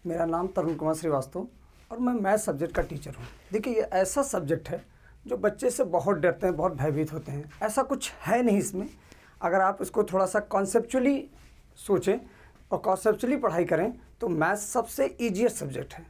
मेरा नाम तरुण कुमार श्रीवास्तव और मैं मैथ सब्जेक्ट का टीचर हूँ। देखिए, ये ऐसा सब्जेक्ट है जो बच्चे से बहुत डरते हैं, बहुत भयभीत होते हैं। ऐसा कुछ है नहीं इसमें। अगर आप इसको थोड़ा सा कॉन्सेप्चुअली सोचें और कॉन्सेप्चुअली पढ़ाई करें तो मैथ सबसे ईजिएस्ट सब्जेक्ट है।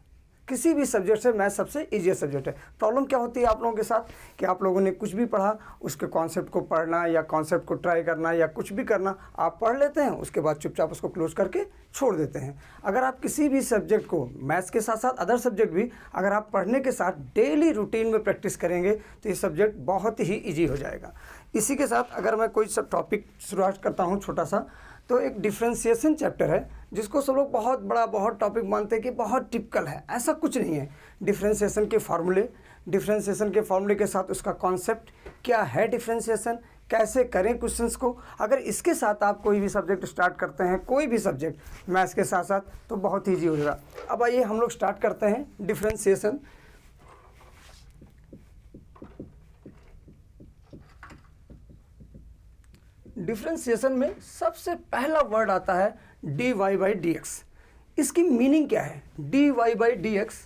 किसी भी सब्जेक्ट से मैथ सबसे ईजिएस्ट सब्जेक्ट है। प्रॉब्लम क्या होती है आप लोगों के साथ कि आप लोगों ने कुछ भी पढ़ा, उसके कॉन्सेप्ट को पढ़ना या कॉन्सेप्ट को ट्राई करना या कुछ भी करना, आप पढ़ लेते हैं, उसके बाद चुपचाप उसको क्लोज करके छोड़ देते हैं। अगर आप किसी भी सब्जेक्ट को, मैथ्स के साथ साथ अदर सब्जेक्ट भी, अगर आप पढ़ने के साथ डेली रूटीन में प्रैक्टिस करेंगे तो ये सब्जेक्ट बहुत ही ईजी हो जाएगा। इसी के साथ अगर मैं कोई सब टॉपिक शुरुआत करता हूँ छोटा सा, तो एक डिफ्रेंशिएशन चैप्टर है जिसको सब लोग बहुत बड़ा, बहुत टॉपिक मानते हैं कि बहुत टिपिकल है। ऐसा कुछ नहीं है। डिफ्रेंशिएशन के फार्मूले, डिफ्रेंशिएशन के फार्मूले के साथ उसका कॉन्सेप्ट क्या है, डिफ्रेंशिएशन कैसे करें क्वेश्चंस को, अगर इसके साथ आप कोई भी सब्जेक्ट स्टार्ट करते हैं, कोई भी सब्जेक्ट मैथ्स के साथ साथ, तो बहुत ईजी हो जाएगा। अब आइए हम लोग स्टार्ट करते हैं डिफ्रेंशिएशन। डिफ्रेंशिएशन में सबसे पहला वर्ड आता है dy बाई डी एक्स। इसकी मीनिंग क्या है? dy बाई डी एक्स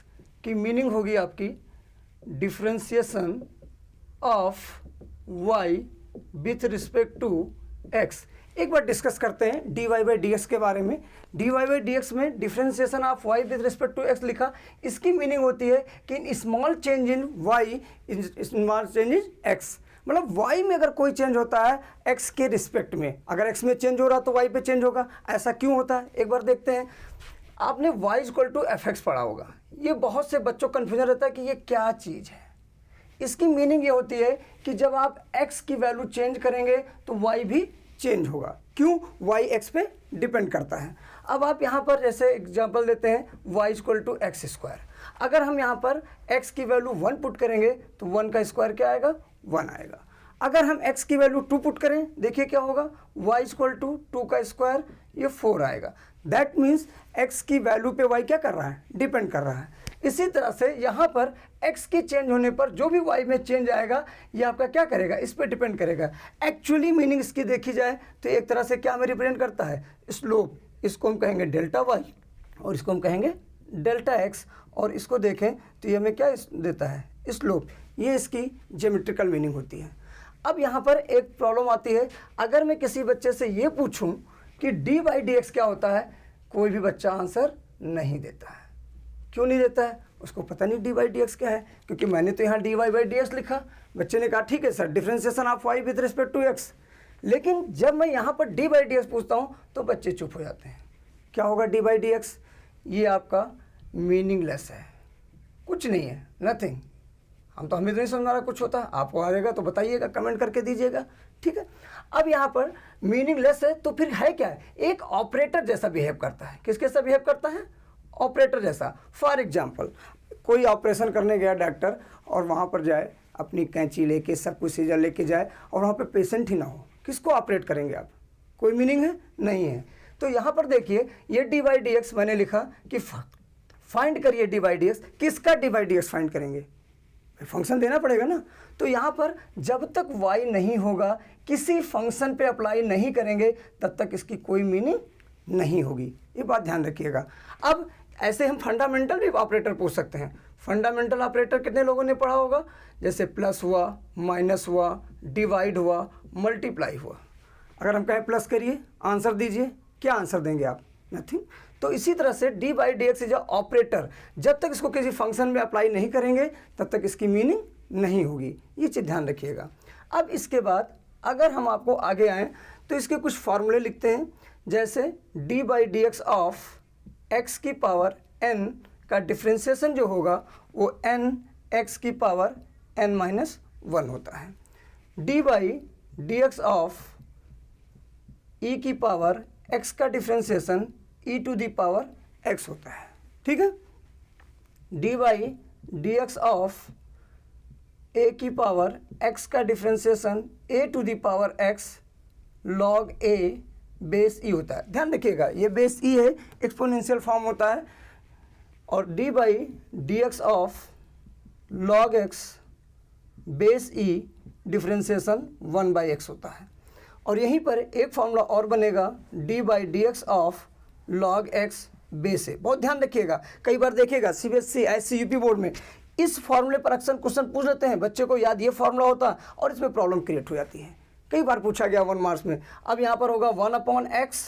की मीनिंग होगी आपकी differentiation of y with respect to x। एक बार डिस्कस करते हैं dy बाई डी एक्स के बारे में। dy बाई डी एक्स में differentiation of y with respect to x लिखा। इसकी मीनिंग होती है कि small change in y, small change in x। मतलब y में अगर कोई चेंज होता है x के रिस्पेक्ट में, अगर x में चेंज हो रहा तो y पे चेंज होगा। ऐसा क्यों होता है एक बार देखते हैं। आपने y equal to f x पढ़ा होगा। ये बहुत से बच्चों को कन्फ्यूजन रहता है कि ये क्या चीज़ है। इसकी मीनिंग ये होती है कि जब आप x की वैल्यू चेंज करेंगे तो y भी चेंज होगा। क्यों? y x पे डिपेंड करता है। अब आप यहाँ पर जैसे एग्जांपल देते हैं y equal to x square. अगर हम यहाँ पर x की वैल्यू 1 पुट करेंगे तो 1 का स्क्वायर क्या आएगा? 1 आएगा। अगर हम x की वैल्यू 2 पुट करें, देखिए क्या होगा? y इक्वल टू 2 का स्क्वायर, ये 4 आएगा। दैट मीन्स x की वैल्यू पे y क्या कर रहा है? डिपेंड कर रहा है। इसी तरह से यहाँ पर x के चेंज होने पर जो भी y में चेंज आएगा ये आपका क्या करेगा? इस पर डिपेंड करेगा। एक्चुअली मीनिंग इसकी देखी जाए तो एक तरह से क्या हमें रिप्रेजेंट करता है? स्लोप। इसको हम कहेंगे डेल्टा y और इसको हम कहेंगे डेल्टा x, और इसको देखें तो ये हमें क्या देता है? स्लोप। ये इसकी ज्योमेट्रिकल मीनिंग होती है। अब यहाँ पर एक प्रॉब्लम आती है। अगर मैं किसी बच्चे से ये पूछूं कि dy बाई डी एक्स क्या होता है, कोई भी बच्चा आंसर नहीं देता है। क्यों नहीं देता है? उसको पता नहीं dy बाई डी एक्स क्या है, क्योंकि मैंने तो यहाँ dy बाई डी एक्स लिखा। बच्चे ने कहा ठीक है sir, differentiation of y with respect to x। लेकिन जब मैं यहाँ पर dy बाई डी एक्स पूछता हूँ तो बच्चे चुप हो जाते हैं। क्या होगा dy बाई डी एक्स? ये आपका मीनिंगलेस है, कुछ नहीं है, नथिंग। हमें तो नहीं समझ आ रहा कुछ होता है। आपको आ जाएगा तो बताइएगा, कमेंट करके दीजिएगा, ठीक है। अब यहाँ पर मीनिंगलेस है तो फिर है क्या है? एक ऑपरेटर जैसा बिहेव करता है। किसके जैसा बिहेव करता है? ऑपरेटर जैसा। फॉर एग्जाम्पल, कोई ऑपरेशन करने गया डॉक्टर और वहाँ पर जाए, अपनी कैंची लेके, सब कुछ सीजर लेके जाए और वहाँ पर पेशेंट ही ना हो, किसको ऑपरेट करेंगे आप? कोई मीनिंग है? नहीं है। तो यहाँ पर देखिए, ये dy बाई डी एक्स मैंने लिखा कि फाइंड करिए dy बाई डी एक्स। किसका dy by d x find करेंगे? फंक्शन देना पड़ेगा ना। तो यहाँ पर जब तक y नहीं होगा, किसी फंक्शन पे अप्लाई नहीं करेंगे, तब तक इसकी कोई मीनिंग नहीं होगी। ये बात ध्यान रखिएगा। अब ऐसे हम फंडामेंटल भी ऑपरेटर पूछ सकते हैं। फंडामेंटल ऑपरेटर कितने लोगों ने पढ़ा होगा? जैसे प्लस हुआ, माइनस हुआ, डिवाइड हुआ, मल्टीप्लाई हुआ। अगर हम कहें प्लस करिए, आंसर दीजिए, क्या आंसर देंगे आप? नथिंग। तो इसी तरह से dy by d x is operator. जब तक इसको किसी फंक्शन में अप्लाई नहीं करेंगे तब तक इसकी मीनिंग नहीं होगी। ये चीज़ ध्यान रखिएगा। अब इसके बाद अगर हम आपको आगे आएँ तो इसके कुछ फार्मूले लिखते हैं। जैसे dy by d x of x की पावर n का डिफ्रेंशिएशन जो होगा वो n x की पावर n माइनस 1 होता है। dy by d x of e की पावर x का differentiation e to the power x होता है, ठीक है। dy by d x of a की पावर x का differentiation a to the power x log a base e होता है। ध्यान रखिएगा, ये बेस e है, एक्सपोनेंशियल फॉर्म होता है। और dy by d x of log x base e differentiation 1 by x होता है। और यहीं पर एक फॉर्मूला और बनेगा dy by d x of log x base a. बहुत ध्यान रखिएगा, कई बार देखिएगा सीबीएसई एससी यूपी बोर्ड में इस फॉर्मूले पर अक्सर क्वेश्चन पूछ लेते हैं, बच्चे को याद ये फॉर्मूला होता और इसमें प्रॉब्लम क्रिएट हो जाती है। कई बार पूछा गया 1 मार्क्स में। अब यहाँ पर होगा 1/x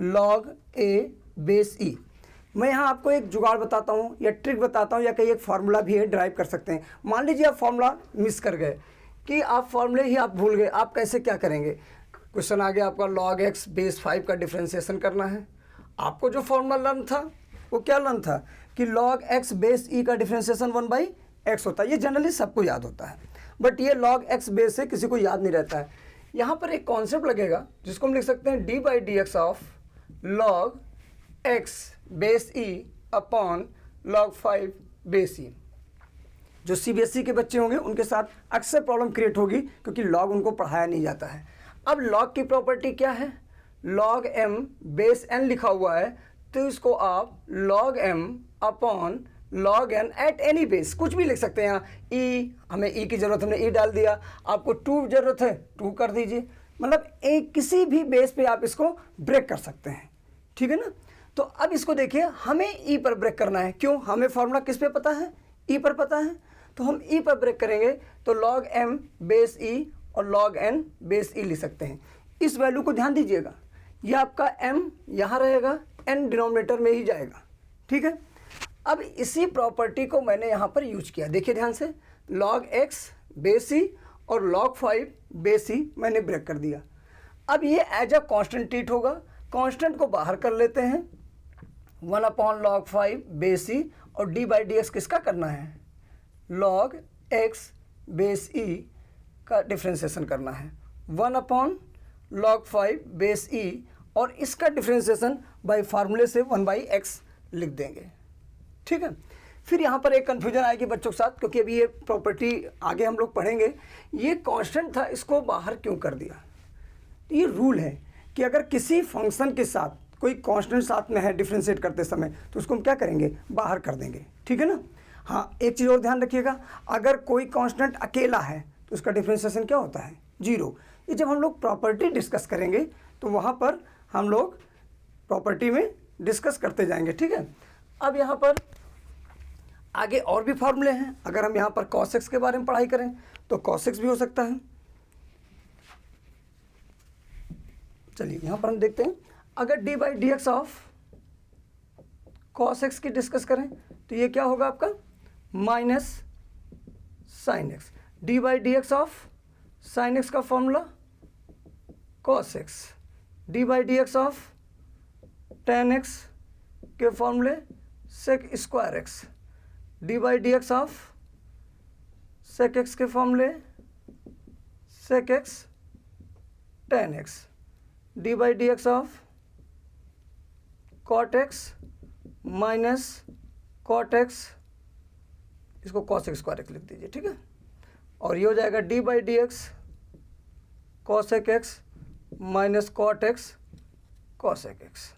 log a बेस ई। मैं यहाँ आपको एक जुगाड़ बताता हूँ या ट्रिक बताता हूँ या कहीं एक फार्मूला भी है, ड्राइव कर सकते हैं। मान लीजिए आप फार्मूला मिस कर गए कि आप फार्मूले ही आप भूल गए, आप कैसे क्या करेंगे। क्वेश्चन आ गया आपका log x बेस 5 का डिफ्रेंसिएशन करना है। आपको जो फार्मूला लर्न था वो क्या लर्न था कि log x बेस e का डिफ्रेंसिएशन 1/x होता है। ये जनरली सबको याद होता है, बट ये log x बेस से किसी को याद नहीं रहता है। यहाँ पर एक कॉन्सेप्ट लगेगा जिसको हम लिख सकते हैं d/dx of log x base e upon log 5 base e। जो सीबीएसई के बच्चे होंगे उनके साथ अक्सर प्रॉब्लम क्रिएट होगी क्योंकि log उनको पढ़ाया नहीं जाता है। अब log की प्रॉपर्टी क्या है, log m बेस n लिखा हुआ है तो इसको आप log m upon log n at any base कुछ भी लिख सकते हैं। यहाँ e, हमें e की ज़रूरत, हमने e डाल दिया। आपको 2 ज़रूरत है 2 कर दीजिए, मतलब एक किसी भी बेस पे आप इसको ब्रेक कर सकते हैं, ठीक है ना। तो अब इसको देखिए, हमें e पर ब्रेक करना है। क्यों, हमें फॉर्मूला किस पे पता है, e पर पता है, तो हम e पर ब्रेक करेंगे तो log m बेस e और log n बेस e लिख सकते हैं। इस वैल्यू को ध्यान दीजिएगा, ये आपका m यहाँ रहेगा, n डिनोमिनेटर में ही जाएगा, ठीक है। अब इसी प्रॉपर्टी को मैंने यहाँ पर यूज किया, देखिए ध्यान से, log x बेस e और log 5 बेस e मैंने ब्रेक कर दिया। अब ये एज अ कांस्टेंट ट्रीट होगा, कांस्टेंट को बाहर कर लेते हैं, 1/log 5 बेस e और d/dx किसका करना है, log x बेस e का डिफ्रेंसिएशन करना है, 1/log 5 बेस e और इसका डिफ्रेंसिएशन बाय फार्मूले से 1/x लिख देंगे, ठीक है। फिर यहाँ पर एक कन्फ्यूजन आएगी बच्चों के साथ, क्योंकि अभी ये प्रॉपर्टी आगे हम लोग पढ़ेंगे। ये कांस्टेंट था, इसको बाहर क्यों कर दिया। तो ये रूल है कि अगर किसी फंक्शन के साथ कोई कांस्टेंट साथ में है डिफ्रेंशिएट करते समय तो उसको हम क्या करेंगे, बाहर कर देंगे, ठीक है ना। हाँ, एक चीज़ और ध्यान रखिएगा, अगर कोई कांस्टेंट अकेला है तो उसका डिफ्रेंशिएशन क्या होता है, 0। ये जब हम लोग प्रॉपर्टी डिस्कस करेंगे तो वहाँ पर हम लोग प्रॉपर्टी में डिस्कस करते जाएंगे, ठीक है। अब यहाँ पर आगे और भी फार्मूले हैं। अगर हम यहाँ पर cos x के बारे में पढ़ाई करें तो cos x भी हो सकता है। चलिए यहाँ पर हम देखते हैं, अगर d/dx ऑफ cos x की डिस्कस करें तो ये क्या होगा आपका, minus sine x। d/dx of sine x का formula cos x, d/dx of tan x के फॉर्मूले sec square x, d/dx of sec x के फॉर्मूले sec x tan x, d/dx of cot x minus cot x, इसको cos x square x लिख दीजिए, ठीक है। और ये हो जाएगा d/dx cosec x minus cot x cosec x,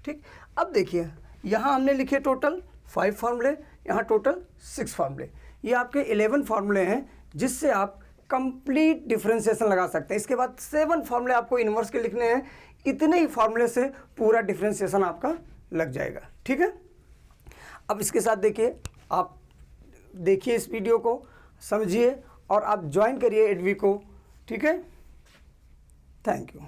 ठीक। अब देखिए यहाँ हमने लिखे टोटल 5 फार्मूले, यहाँ टोटल 6 फार्मूले। ये आपके 11 फार्मूले हैं जिससे आप कंप्लीट डिफरेंशिएशन लगा सकते हैं। इसके बाद 7 फार्मूले आपको इन्वर्स के लिखने हैं। इतने ही फार्मूले से पूरा डिफरेंशिएशन आपका लग जाएगा, ठीक है। अब इसके साथ देखिए, आप देखिए इस वीडियो को, समझिए और आप ज्वाइन करिए एडवी को, ठीक है। Thank you.